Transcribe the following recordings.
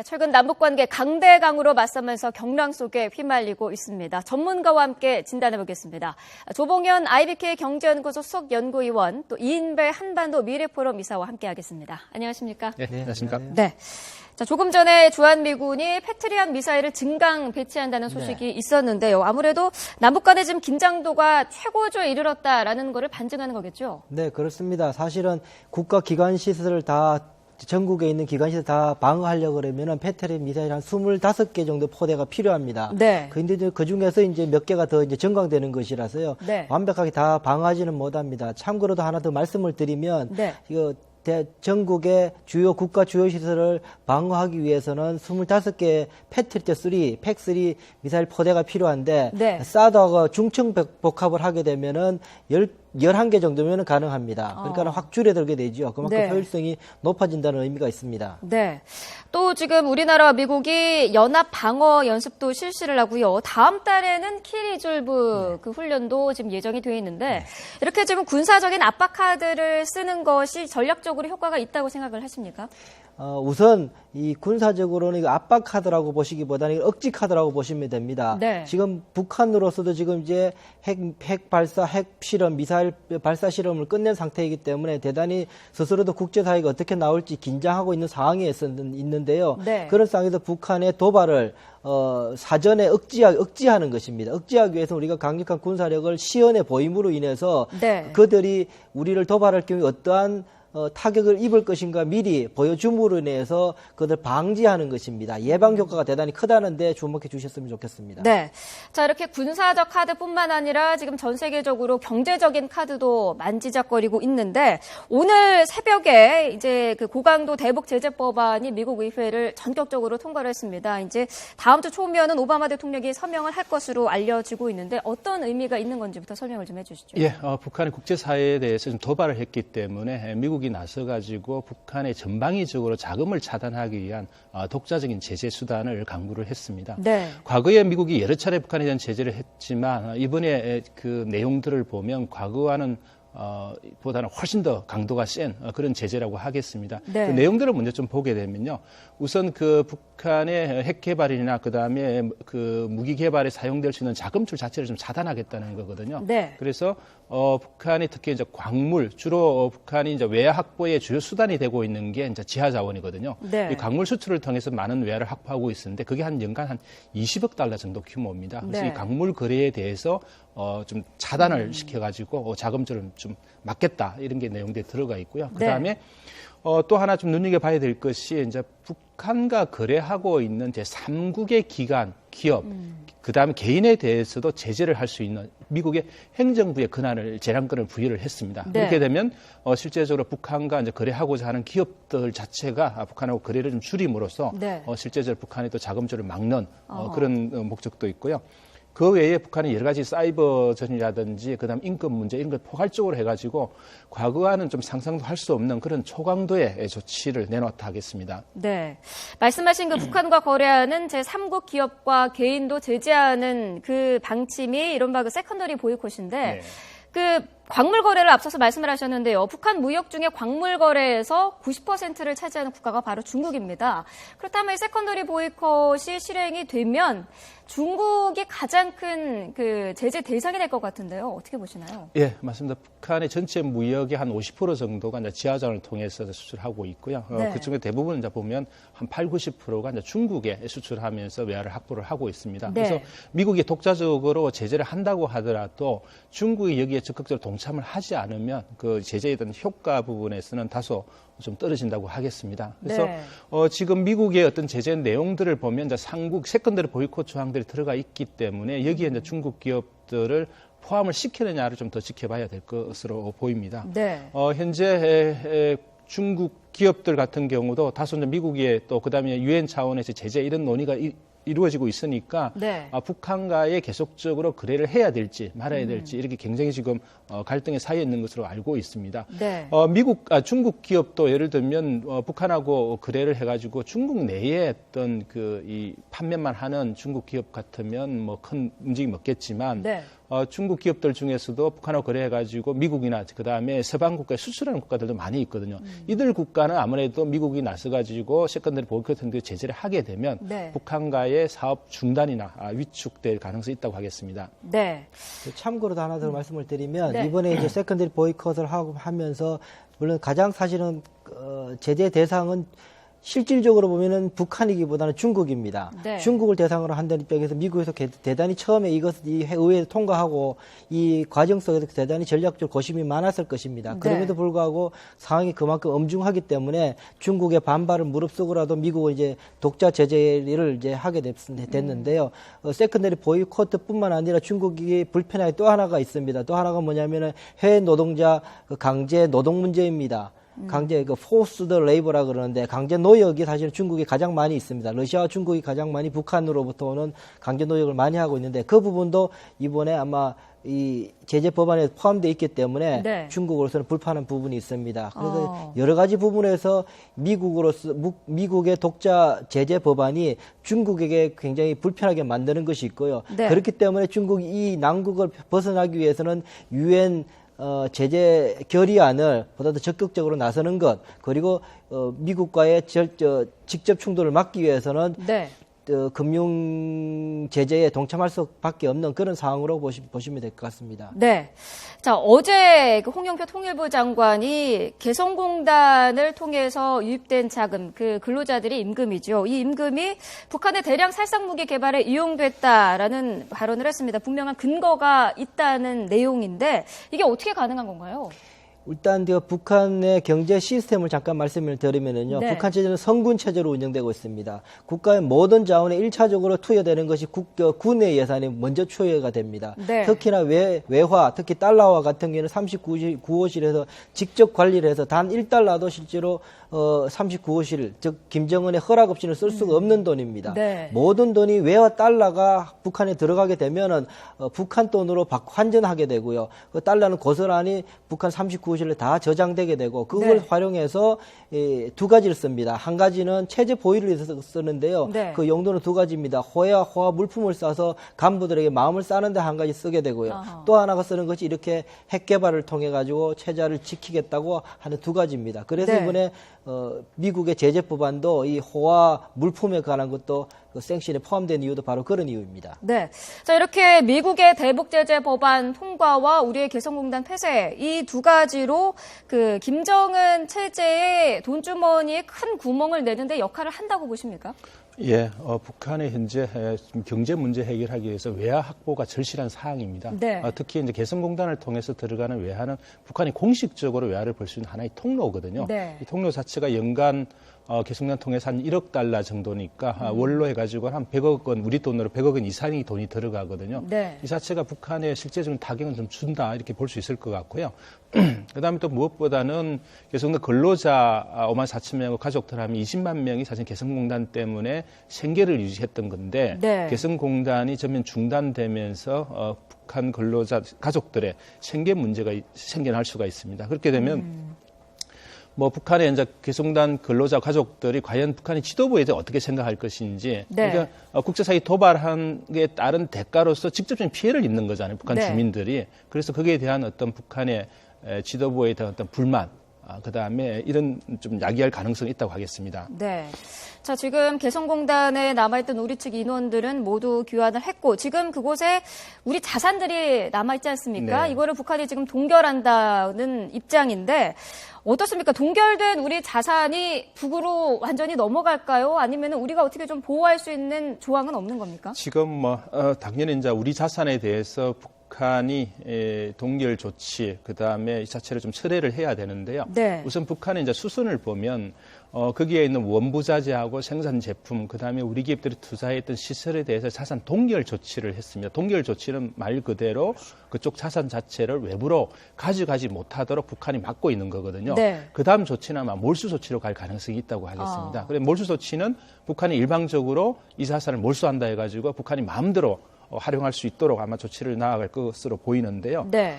최근 남북관계 강대강으로 맞서면서 경랑 속에 휘말리고 있습니다. 전문가와 함께 진단해보겠습니다. 조봉현 IBK 경제연구소 수석 연구위원, 또 이인배 한반도 미래포럼 이사와 함께하겠습니다. 안녕하십니까? 네, 안녕하십니까? 네. 자, 조금 전에 주한미군이 패트리엇 미사일을 증강 배치한다는 소식이 있었는데요. 아무래도 남북 간의 지금 긴장도가 최고조에 이르렀다라는 거를 반증하는 거겠죠? 네, 그렇습니다. 사실은 국가 기관 시설을 전국에 있는 기관시설 다 방어하려고 그러면은 패트리엇 미사일 한 25개 정도 포대가 필요합니다. 네. 근데 그 중에서 이제 몇 개가 더 이제 증강되는 것이라서요. 네. 완벽하게 다 방어하지는 못합니다. 참고로도 하나 더 말씀을 드리면 네. 이거 전국의 국가 주요 시설을 방어하기 위해서는 25개의 패트리엇 3, 팩3 미사일 포대가 필요한데 네. 사드하고 중층 복합을 하게 되면은 11개 정도면 가능합니다. 그러니까 확 줄어들게 되죠. 그만큼 네. 효율성이 높아진다는 의미가 있습니다. 네. 또 지금 우리나라와 미국이 연합 방어 연습도 실시를 하고요. 다음 달에는 키리졸브 그 훈련도 지금 예정이 되어 있는데 이렇게 지금 군사적인 압박 카드를 쓰는 것이 전략적으로 효과가 있다고 생각을 하십니까? 우선 이 군사적으로는 이거 압박 카드라고 보시기보다는 억지 카드라고 보시면 됩니다. 네. 지금 북한으로서도 지금 이제 핵 발사, 핵 실험, 미사일 발사 실험을 끝낸 상태이기 때문에 대단히 스스로도 국제사회가 어떻게 나올지 긴장하고 있는 상황에 있는데요. 네. 그런 상황에서 북한의 도발을 사전에 억지하는 것입니다. 억지하기 위해서 우리가 강력한 군사력을 시연해 보임으로 인해서 네. 그들이 우리를 도발할 경우에 어떠한 타격을 입을 것인가 미리 보여줌으로 인해서 그들 방지하는 것입니다. 예방 효과가 대단히 크다는데 주목해 주셨으면 좋겠습니다. 네. 자, 이렇게 군사적 카드뿐만 아니라 지금 전 세계적으로 경제적인 카드도 만지작거리고 있는데 오늘 새벽에 이제 그 고강도 대북 제재 법안이 미국 의회를 전격적으로 통과를 했습니다. 이제 다음 주 초면은 오바마 대통령이 서명을 할 것으로 알려지고 있는데 어떤 의미가 있는 건지부터 설명을 좀 해주시죠. 예, 북한이 국제사회에 대해서 좀 도발을 했기 때문에 미국이 나서가지고 북한의 전방위적으로 자금을 차단하기 위한 독자적인 제재 수단을 강구를 했습니다. 네. 과거에 미국이 여러 차례 북한에 대한 제재를 했지만 이번에 그 내용들을 보면 과거와는 보다는 훨씬 더 강도가 센 그런 제재라고 하겠습니다. 네. 그 내용들을 먼저 좀 보게 되면요. 우선 그 북한의 핵 개발이나 그다음에 그 무기 개발에 사용될 수 있는 자금줄 자체를 좀 차단하겠다는 거거든요. 네. 그래서 북한이 특히 이제 광물 주로 북한이 이제 외화 확보의 주요 수단이 되고 있는 게 이제 지하 자원이거든요. 네. 이 광물 수출을 통해서 많은 외화를 확보하고 있었는데 그게 한 연간 한 20억 달러 정도 규모입니다. 그래서 네. 이 광물 거래에 대해서 좀 차단을 시켜가지고 자금줄을 좀 막겠다 이런 게 내용들이 들어가 있고요. 그 다음에 또 하나 좀 눈여겨봐야 될 것이 이제 북한과 거래하고 있는 제 3국의 기관, 기업, 그 다음에 개인에 대해서도 제재를 할 수 있는 미국의 행정부의 재량권을 부여를 했습니다. 네. 그렇게 되면 실제적으로 북한과 이제 거래하고자 하는 기업들 자체가 북한하고 거래를 좀 줄임으로써 네. 실제적으로 북한이 또 자금줄을 막는 그런 목적도 있고요. 그 외에 북한이 여러 가지 사이버전이라든지 그다음 인권 문제 이런 걸 포괄적으로 해가지고 과거와는 좀 상상도 할 수 없는 그런 초강도의 조치를 내놓았다 하겠습니다. 네. 말씀하신 그 북한과 거래하는 제3국 기업과 개인도 제재하는 그 방침이 이른바 그 세컨더리 보이콧인데 네. 그 광물 거래를 앞서서 말씀을 하셨는데요. 북한 무역 중에 광물 거래에서 90%를 차지하는 국가가 바로 중국입니다. 그렇다면 이 세컨더리 보이콧이 실행이 되면 중국이 가장 큰 그 제재 대상이 될 것 같은데요. 어떻게 보시나요? 예, 맞습니다. 북한의 전체 무역의 한 50% 정도가 이제 지하전을 통해서 수출하고 있고요. 네. 그 중에 대부분 이제 보면 한 80~90%가 이제 중국에 수출하면서 외화를 확보를 하고 있습니다. 네. 그래서 미국이 독자적으로 제재를 한다고 하더라도 중국이 여기에 적극적으로 동참을 하지 않으면 그 제재에 대한 효과 부분에서는 다소 좀 떨어진다고 하겠습니다. 그래서 네. 지금 미국의 어떤 제재 내용들을 보면 이제 상국 세컨더리 보이콧 조항들이 들어가 있기 때문에 여기에 이제 중국 기업들을 포함을 시키느냐를 좀 더 지켜봐야 될 것으로 보입니다. 네. 현재 중국 기업들 같은 경우도 다소 이제 미국의 또 그다음에 유엔 차원에서 제재 이런 논의가 이루어지고 있으니까 네. 북한과의 계속적으로 거래를 해야 될지 말아야 될지 이렇게 굉장히 지금 갈등의 사이에 있는 것으로 알고 있습니다. 네. 중국 기업도 예를 들면 북한하고 거래를 해가지고 중국 내에 어떤 이 판매만 하는 중국 기업 같으면 뭐 큰 움직임이 없겠지만 네. 중국 기업들 중에서도 북한하고 거래해가지고 미국이나 그다음에 서방 국가에 수출하는 국가들도 많이 있거든요. 이들 국가는 아무래도 미국이 나서가지고 세컨더리 보이콧 제재를 하게 되면 네. 북한과의 사업 중단이나 위축될 가능성이 있다고 하겠습니다. 네. 참고로 하나 더 말씀을 드리면 네. 이번에 이제 세컨더리 보이콧을 하면서 물론 가장 사실은 제재 대상은 실질적으로 보면은 북한이기보다는 중국입니다. 네. 중국을 대상으로 한다는 입장에서 미국에서 대단히 처음에 이것을 의회에 통과하고 이 과정 속에서 대단히 전략적 고심이 많았을 것입니다. 네. 그럼에도 불구하고 상황이 그만큼 엄중하기 때문에 중국의 반발을 무릅쓰고라도 미국은 이제 독자 제재를 이제 하게 됐는데요. 세컨더리 보이콧뿐만 아니라 중국이 불편한 또 하나가 있습니다. 또 하나가 뭐냐면은 해외 노동자 강제 노동 문제입니다. 강제 포스드 레이버라 그러는데 강제 노역이 사실 중국이 가장 많이 있습니다. 러시아와 중국이 가장 많이 북한으로부터 오는 강제 노역을 많이 하고 있는데 그 부분도 이번에 아마 이 제재 법안에 포함되어 있기 때문에 네. 중국으로서는 불편한 부분이 있습니다. 그래서 여러 가지 부분에서 미국의 독자 제재 법안이 중국에게 굉장히 불편하게 만드는 것이 있고요. 네. 그렇기 때문에 중국이 이 난국을 벗어나기 위해서는 유엔 제재 결의안을 보다 더 적극적으로 나서는 것, 그리고 미국과의 직접 충돌을 막기 위해서는 네. 금융 제재에 동참할 수밖에 없는 그런 상황으로 보시면 될 것 같습니다. 네. 자, 어제 그 홍영표 통일부 장관이 개성공단을 통해서 유입된 자금, 그 근로자들의 임금이죠. 이 임금이 북한의 대량 살상무기 개발에 이용됐다라는 발언을 했습니다. 분명한 근거가 있다는 내용인데 이게 어떻게 가능한 건가요? 일단 북한의 경제 시스템을 잠깐 말씀을 드리면은요. 네. 북한 체제는 성군 체제로 운영되고 있습니다. 국가의 모든 자원에 1차적으로 투여되는 것이 군의 예산이 먼저 투여가 됩니다. 네. 특히나 외화, 특히 달러화 같은 경우에는 39호실에서 직접 관리를 해서 단 1달러도 실제로 39호실, 즉 김정은의 허락 없이는 쓸 수가 없는 돈입니다. 네. 모든 돈이 외화 달러가 북한에 들어가게 되면은 북한 돈으로 환전하게 되고요. 그 달러는 고스란히 북한 39호실에 다 저장되게 되고 그걸 네. 활용해서 두 가지를 씁니다. 한 가지는 체제 보위를 위해서 쓰는데요. 네. 그 용도는 두 가지입니다. 호화 물품을 싸서 간부들에게 마음을 싸는데 한 가지 쓰게 되고요. 아하. 또 하나가 쓰는 것이 이렇게 핵 개발을 통해 가지고 체제를 지키겠다고 하는 두 가지입니다. 그래서 네. 이번에 미국의 제재 법안도 이 호화 물품에 관한 것도 그 생신에 포함된 이유도 바로 그런 이유입니다. 네. 자, 이렇게 미국의 대북 제재 법안 통과와 우리의 개성공단 폐쇄 이 두 가지로 그 김정은 체제의 돈주머니에 큰 구멍을 내는데 역할을 한다고 보십니까? 예, 북한의 현재 경제 문제 해결하기 위해서 외화 확보가 절실한 사항입니다. 네. 특히 이제 개성공단을 통해서 들어가는 외화는 북한이 공식적으로 외화를 벌 수 있는 하나의 통로거든요. 네. 이 통로 자체가 연간 개성공단 통해서 한 1억 달러 정도니까 월로 해가지고 한 100억 원, 우리 돈으로 100억 원 이상의 돈이 들어가거든요. 네. 이 자체가 북한의 실제적인 타격은 좀 준다 이렇게 볼 수 있을 것 같고요. 그다음에 또 무엇보다는 개성공단 근로자 5만 4천 명과 가족들 하면 20만 명이 사실 개성공단 때문에 생계를 유지했던 건데 네. 개성공단이 전면 중단되면서 북한 근로자 가족들의 생계 문제가 생겨날 수가 있습니다. 그렇게 되면 뭐 북한의 이제 개성공단 근로자 가족들이 과연 북한의 지도부에 대해 어떻게 생각할 것인지 네. 그러니까 국제사회 도발한 게 따른 대가로서 직접적인 피해를 입는 거잖아요. 북한 네. 주민들이. 그래서 거기에 대한 어떤 북한의 지도부에 대한 어떤 불만 그다음에 이런 좀 야기할 가능성이 있다고 하겠습니다. 네. 자, 지금 개성공단에 남아있던 우리 측 인원들은 모두 귀환을 했고 지금 그곳에 우리 자산들이 남아있지 않습니까? 네. 이거를 북한이 지금 동결한다는 입장인데 어떻습니까? 동결된 우리 자산이 북으로 완전히 넘어갈까요? 아니면 우리가 어떻게 좀 보호할 수 있는 조항은 없는 겁니까? 지금 뭐 당연히 이제 우리 자산에 대해서 북한이 동결 조치 그다음에 이 자체를 좀 철회를 해야 되는데요. 네. 우선 북한의 이제 수순을 보면 거기에 있는 원부자재하고 생산 제품 그다음에 우리 기업들이 투자했던 시설에 대해서 자산 동결 조치를 했습니다. 동결 조치는 말 그대로 그쪽 자산 자체를 외부로 가져가지 못하도록 북한이 막고 있는 거거든요. 네. 그다음 조치는 아마 몰수 조치로 갈 가능성이 있다고 하겠습니다. 그래 몰수 조치는 북한이 일방적으로 이 자산을 몰수한다 해가지고 북한이 마음대로 활용할 수 있도록 아마 조치를 나아갈 것으로 보이는데요. 네.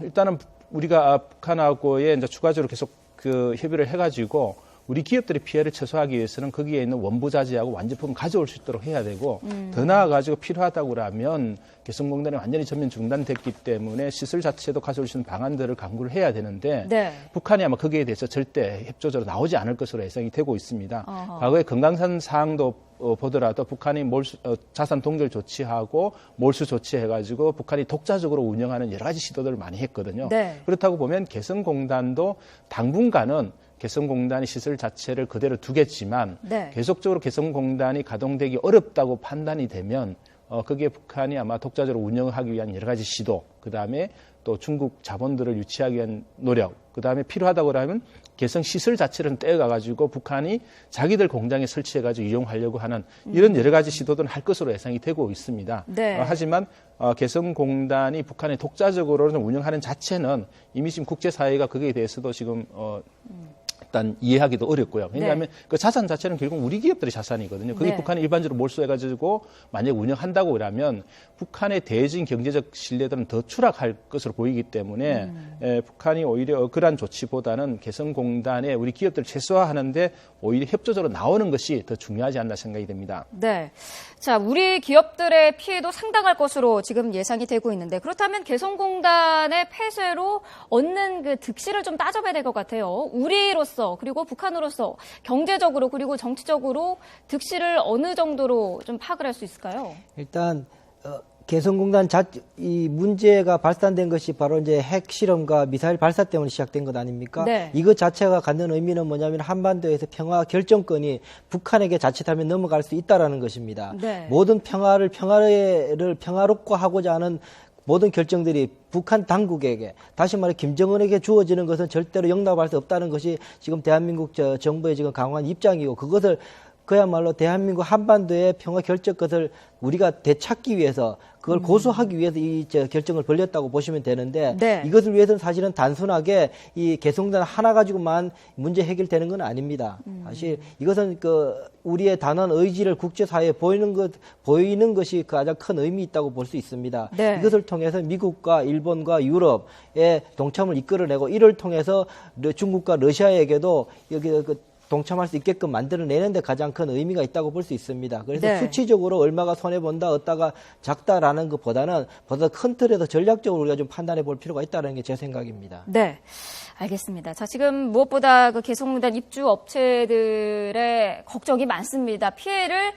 일단은 우리가 북한하고의 이제 추가적으로 계속 그 협의를 해가지고 우리 기업들의 피해를 최소화하기 위해서는 거기에 있는 원부자재하고 완제품 가져올 수 있도록 해야 되고 더 나아가지고 필요하다고 하면 개성공단이 완전히 전면 중단됐기 때문에 시설 자체도 가져올 수 있는 방안들을 강구를 해야 되는데 네. 북한이 아마 거기에 대해서 절대 협조적으로 나오지 않을 것으로 예상이 되고 있습니다. 어허. 과거에 금강산 사항도 보더라도 북한이 자산 동결 조치하고 몰수 조치해가지고 북한이 독자적으로 운영하는 여러 가지 시도들을 많이 했거든요. 네. 그렇다고 보면 개성공단도 당분간은 개성공단이 시설 자체를 그대로 두겠지만 네. 계속적으로 개성공단이 가동되기 어렵다고 판단이 되면 거기에 북한이 아마 독자적으로 운영하기 위한 여러 가지 시도, 그다음에 또 중국 자본들을 유치하기 위한 노력, 그다음에 필요하다고 하면 개성 시설 자체를 떼어가가지고 북한이 자기들 공장에 설치해가지고 이용하려고 하는 이런 여러 가지 시도들은 할 것으로 예상이 되고 있습니다. 네. 하지만 개성공단이 북한에 독자적으로 운영하는 자체는 이미 지금 국제사회가 거기에 대해서도 지금 일단 이해하기도 어렵고요. 왜냐하면 그 자산 자체는 결국 우리 기업들의 자산이거든요. 그게 네. 북한이 일반적으로 몰수해가지고 만약 운영한다고 그러면 북한의 대외적인 경제적 신뢰도는 더 추락할 것으로 보이기 때문에 북한이 오히려 그러한 조치보다는 개성공단에 우리 기업들을 최소화하는데 오히려 협조적으로 나오는 것이 더 중요하지 않나 생각이 됩니다. 네. 자, 우리 기업들의 피해도 상당할 것으로 지금 예상이 되고 있는데 그렇다면 개성공단의 폐쇄로 얻는 그 득실을 좀 따져봐야 될 것 같아요. 우리로서 그리고 북한으로서 경제적으로 그리고 정치적으로 득실을 어느 정도로 좀 파악을 할 수 있을까요? 일단 개성공단 이 문제가 발산된 것이 바로 이제 핵 실험과 미사일 발사 때문에 시작된 것 아닙니까? 네. 이것 자체가 갖는 의미는 뭐냐면 한반도에서 평화 결정권이 북한에게 자칫하면 넘어갈 수 있다라는 것입니다. 네. 모든 평화를 평화롭고 하고자 하는 모든 결정들이 북한 당국에게, 다시 말해 김정은에게 주어지는 것은 절대로 용납할 수 없다는 것이 지금 대한민국 정부의 지금 강한 입장이고, 그것을 그야말로 대한민국 한반도의 평화 결정 것을 우리가 되찾기 위해서, 그걸 고수하기 위해서 이 결정을 벌렸다고 보시면 되는데, 네. 이것을 위해서는 사실은 단순하게 이 개성단 하나 가지고만 문제 해결되는 건 아닙니다. 사실 이것은 우리의 단한 의지를 국제사회에 보이는 것이 가장 큰 의미 있다고 볼 수 있습니다. 네. 이것을 통해서 미국과 일본과 유럽의 동참을 이끌어내고, 이를 통해서 중국과 러시아에게도 여기 동참할 수 있게끔 만들어내는데 가장 큰 의미가 있다고 볼 수 있습니다. 그래서 네. 수치적으로 얼마가 손해본다, 어디다가 작다라는 것보다는 보다 큰 틀에서 전략적으로 우리가 좀 판단해 볼 필요가 있다는 게 제 생각입니다. 네. 알겠습니다. 자, 지금 무엇보다 그 개성공단 입주 업체들의 걱정이 많습니다. 피해를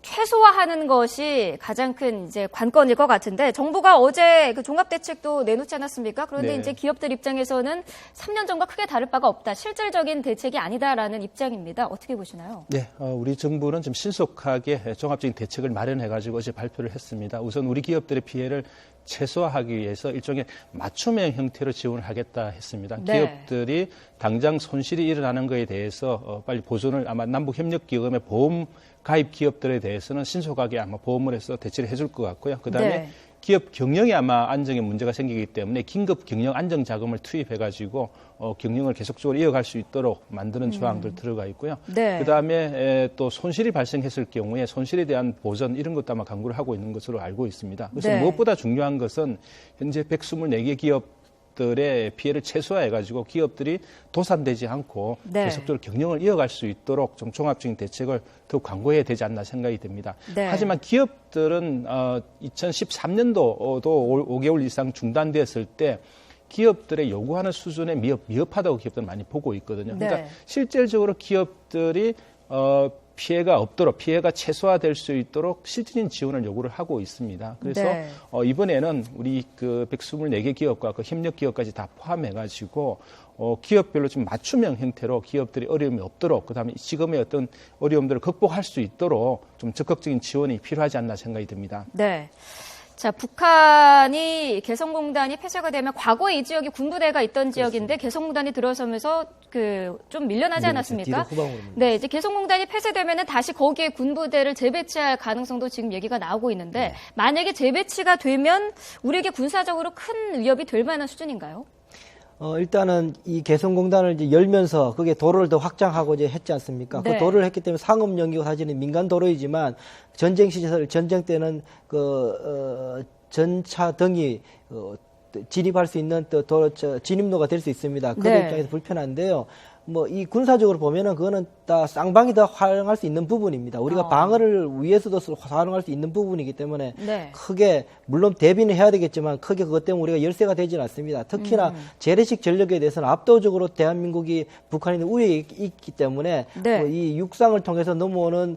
최소화하는 것이 가장 큰 이제 관건일 것 같은데, 정부가 어제 그 종합대책도 내놓지 않았습니까? 그런데 네. 이제 기업들 입장에서는 3년 전과 크게 다를 바가 없다. 실질적인 대책이 아니다라는 입장입니다. 어떻게 보시나요? 네, 우리 정부는 좀 신속하게 종합적인 대책을 마련해가지고 어제 발표를 했습니다. 우선 우리 기업들의 피해를 최소화하기 위해서 일종의 맞춤형 형태로 지원을 하겠다 했습니다. 네. 기업들이 당장 손실이 일어나는 것에 대해서 빨리 보존을, 아마 남북협력기금의 보험 가입 기업들에 대해서는 신속하게 아마 보험을 해서 대체를 해줄 것 같고요. 그다음에 네. 기업 경영에 아마 안정에 문제가 생기기 때문에 긴급 경영 안정 자금을 투입해가지고 경영을 계속적으로 이어갈 수 있도록 만드는 조항들 들어가 있고요. 네. 그다음에 또 손실이 발생했을 경우에 손실에 대한 보전 이런 것도 아마 강구를 하고 있는 것으로 알고 있습니다. 그래서 네. 무엇보다 중요한 것은 현재 124개 기업들의 피해를 최소화해가지고 기업들이 도산되지 않고 네. 계속적으로 경영을 이어갈 수 있도록 좀 종합적인 대책을 더욱 강구해야 되지 않나 생각이 됩니다. 네. 하지만 기업들은 2013년도도 5개월 이상 중단되었을 때 기업들의 요구하는 수준에 미흡하다고 기업들은 많이 보고 있거든요. 네. 그러니까 실질적으로 기업들이 피해가 없도록, 피해가 최소화될 수 있도록 실질적인 지원을 요구를 하고 있습니다. 그래서 네. 이번에는 우리 그 124개 기업과 그 협력 기업까지 다 포함해가지고 기업별로 좀 맞춤형 형태로 기업들이 어려움이 없도록, 그다음에 지금의 어떤 어려움들을 극복할 수 있도록 좀 적극적인 지원이 필요하지 않나 생각이 듭니다. 네. 자, 북한이 개성공단이 폐쇄가 되면 과거에 이 지역이 군부대가 있던 지역인데 개성공단이 들어서면서 좀 밀려나지 않았습니까? 뒤로 후방으로 네, 이제 개성공단이 폐쇄되면은 다시 거기에 군부대를 재배치할 가능성도 지금 얘기가 나오고 있는데 만약에 재배치가 되면 우리에게 군사적으로 큰 위협이 될 만한 수준인가요? 일단은 이 개성공단을 이제 열면서 그게 도로를 더 확장하고 이제 했지 않습니까? 네. 그 도로를 했기 때문에 상업용이고 사실은 민간 도로이지만 전쟁 시절, 전쟁 때는 전차 등이 진입할 수 있는 또 진입로가 될 수 있습니다. 그들 네. 입장에서 불편한데요. 뭐 이 군사적으로 보면은 그거는 다 쌍방이 다 활용할 수 있는 부분입니다. 우리가 방어를 위해서도 활용할 수 있는 부분이기 때문에 네. 크게 물론 대비는 해야 되겠지만 크게 그것 때문에 우리가 열세가 되지는 않습니다. 특히나 재래식 전력에 대해서는 압도적으로 대한민국이 북한에 우위에 있기 때문에 네. 이 육상을 통해서 넘어오는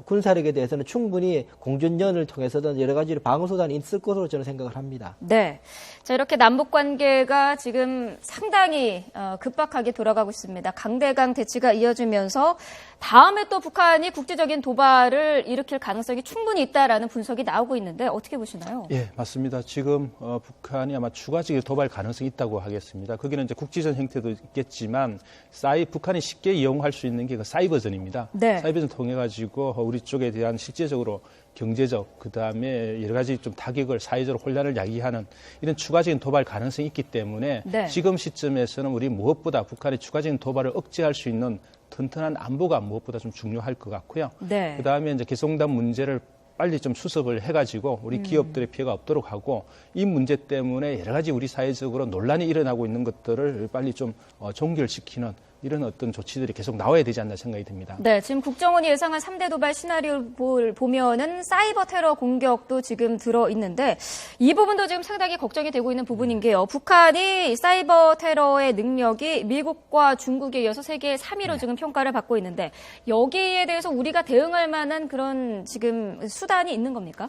군사력에 대해서는 충분히 공전전을 통해서든 여러 가지 방어 수단이 있을 것으로 저는 생각을 합니다. 네. 자, 이렇게 남북 관계가 지금 상당히 급박하게 돌아가고 있습니다. 강대강 대치가 이어지면서 다음에 또 북한이 국제적인 도발을 일으킬 가능성이 충분히 있다라는 분석이 나오고 있는데 어떻게 보시나요? 예, 맞습니다. 지금 북한이 아마 추가적인 도발 가능성이 있다고 하겠습니다. 거기는 이제 국지전 형태도 있겠지만 북한이 쉽게 이용할 수 있는 게 그 사이버전입니다. 네. 사이버전 통해 가지고 우리 쪽에 대한 실제적으로 경제적 그다음에 여러 가지 좀 타격을 사회적으로 혼란을 야기하는 이런 추가적인 도발 가능성이 있기 때문에 네. 지금 시점에서는 우리 무엇보다 북한의 추가적인 도발을 억제할 수 있는 튼튼한 안보가 무엇보다 좀 중요할 것 같고요. 네. 그다음에 이제 개성단 문제를 빨리 좀 수습을 해가지고 우리 기업들의 피해가 없도록 하고 이 문제 때문에 여러 가지 우리 사회적으로 논란이 일어나고 있는 것들을 빨리 좀 종결시키는 이런 어떤 조치들이 계속 나와야 되지 않나 생각이 듭니다. 네, 지금 국정원이 예상한 3대 도발 시나리오를 보면은 사이버 테러 공격도 지금 들어 있는데 이 부분도 지금 상당히 걱정이 되고 있는 부분인 게요. 북한이 사이버 테러의 능력이 미국과 중국에 이어서 세계 3위로 지금 평가를 받고 있는데 여기에 대해서 우리가 대응할 만한 그런 지금 수단이 있는 겁니까?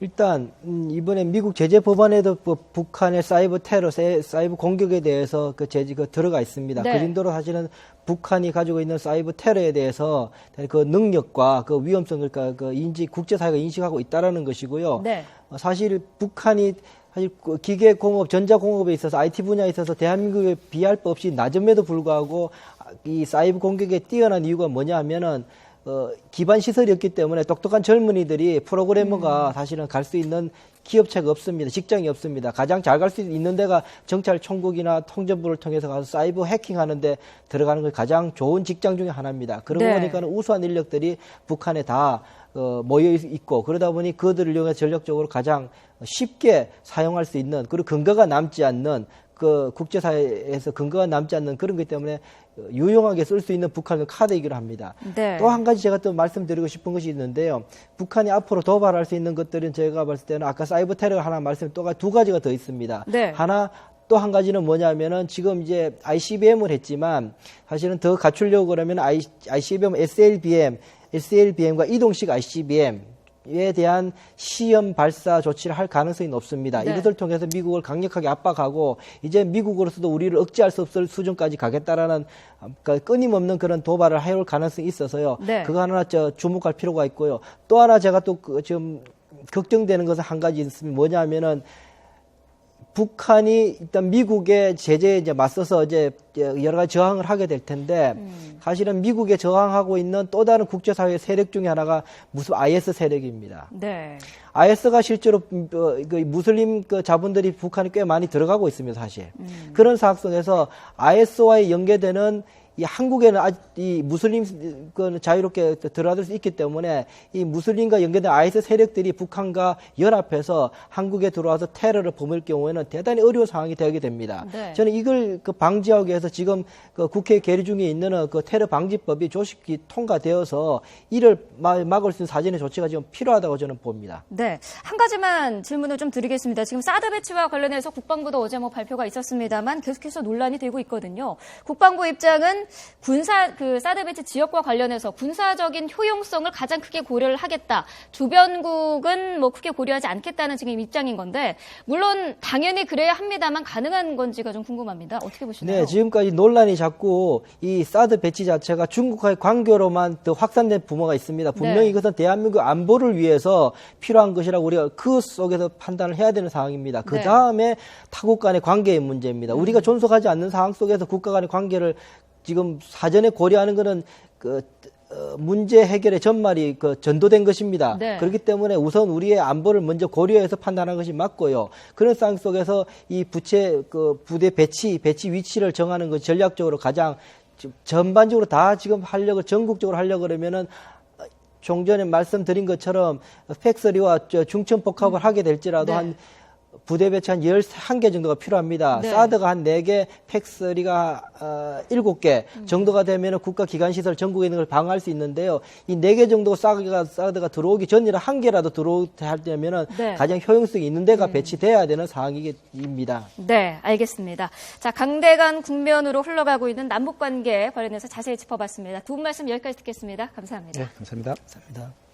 일단 이번에 미국 제재 법안에도 북한의 사이버 테러, 사이버 공격에 대해서 그 제재가 들어가 있습니다. 네. 그 정도로 사실은 북한이 가지고 있는 사이버 테러에 대해서 그 능력과 그 위험성을 국제사회가 인식하고 있다라는 것이고요. 네. 사실 북한이 사실 기계공업, 전자공업에 있어서 IT 분야에 있어서 대한민국에 비할 바 없이 낮음에도 불구하고 이 사이버 공격에 뛰어난 이유가 뭐냐 하면은 기반 시설이 없기 때문에 똑똑한 젊은이들이 프로그래머가 사실은 갈 수 있는 기업체가 없습니다. 직장이 없습니다. 가장 잘 갈 수 있는 데가 경찰청국이나 통전부를 통해서 가서 사이버 해킹하는데 들어가는 게 가장 좋은 직장 중에 하나입니다. 그러고 네. 보니까는 우수한 인력들이 북한에 다 모여 있고 그러다 보니 그들을 이용해 전력적으로 가장 쉽게 사용할 수 있는 그리고 근거가 남지 않는 그 국제사회에서 근거가 남지 않는 그런 것 때문에 유용하게 쓸 수 있는 북한은 카드이기도 합니다. 네. 또 한 가지 제가 또 말씀드리고 싶은 것이 있는데요. 북한이 앞으로 도발할 수 있는 것들은 제가 봤을 때는 아까 사이버 테러 하나 말씀 또 두 가지가 더 있습니다. 네. 하나 또 한 가지는 뭐냐면은 지금 이제 ICBM을 했지만 사실은 더 갖추려고 그러면 ICBM, SLBM과 이동식 ICBM에 대한 시험 발사 조치를 할 가능성이 높습니다. 네. 이것을 통해서 미국을 강력하게 압박하고 이제 미국으로서도 우리를 억제할 수 없을 수준까지 가겠다라는 끊임없는 그런 도발을 해올 가능성이 있어서요. 네. 그거 하나 주목할 필요가 있고요. 또 하나 제가 또 좀 걱정되는 것은 한 가지 있습니다. 뭐냐면은 북한이 일단 미국의 제재에 이제 맞서서 이제 여러 가지 저항을 하게 될 텐데 사실은 미국에 저항하고 있는 또 다른 국제사회 세력 중에 하나가 IS 세력입니다. 네. IS가 실제로 그 무슬림 그 자본들이 북한에 꽤 많이 들어가고 있습니다, 사실. 그런 상황 속에서 IS와의 연계되는 이 한국에는 아직 이 무슬림 그 자유롭게 들어들 수 있기 때문에 이 무슬림과 연계된 IS 세력들이 북한과 연합해서 한국에 들어와서 테러를 범할 경우에는 대단히 어려운 상황이 되게 됩니다. 네. 저는 이걸 방지하기 위해서 지금 그 국회 계류 중에 있는 그 테러 방지법이 조식이 통과되어서 이를 막을 수 있는 사전의 조치가 지금 필요하다고 저는 봅니다. 네. 한 가지만 질문을 좀 드리겠습니다. 지금 사드 배치와 관련해서 국방부도 어제 발표가 있었습니다만 계속해서 논란이 되고 있거든요. 국방부 입장은 사드 배치 지역과 관련해서 군사적인 효용성을 가장 크게 고려를 하겠다. 주변국은 크게 고려하지 않겠다는 지금 입장인 건데, 물론 당연히 그래야 합니다만 가능한 건지가 좀 궁금합니다. 어떻게 보시나요? 네, 지금까지 논란이 자꾸 이 사드 배치 자체가 중국과의 관계로만 더 확산된 부모가 있습니다. 분명히 네. 이것은 대한민국 안보를 위해서 필요한 것이라고 우리가 그 속에서 판단을 해야 되는 상황입니다. 그 다음에 타국 간의 관계의 문제입니다. 우리가 존속하지 않는 상황 속에서 국가 간의 관계를 지금 사전에 고려하는 것은 문제 해결의 전말이 전도된 것입니다. 네. 그렇기 때문에 우선 우리의 안보를 먼저 고려해서 판단하는 것이 맞고요. 그런 상황 속에서 이 부대 배치 위치를 정하는 것 전략적으로 가장 전반적으로 다 지금 전국적으로 하려고 그러면은 종전에 말씀드린 것처럼 팩서리와 중천 복합을 하게 될지라도 네. 한 부대 배치 한 11개 정도가 필요합니다. 네. 사드가 한 4개, 팩3가 7개 정도가 되면 국가기관시설 전국에 있는 걸 방어할 수 있는데요. 이 4개 정도 사드가 들어오기 전이라 한 개라도 들어오려면 네. 가장 효용성이 있는 데가 배치돼야 되는 상황입니다. 네, 알겠습니다. 자, 강대강 국면으로 흘러가고 있는 남북관계 관련해서 자세히 짚어봤습니다. 두 분 말씀 여기까지 듣겠습니다. 감사합니다. 네, 감사합니다. 감사합니다.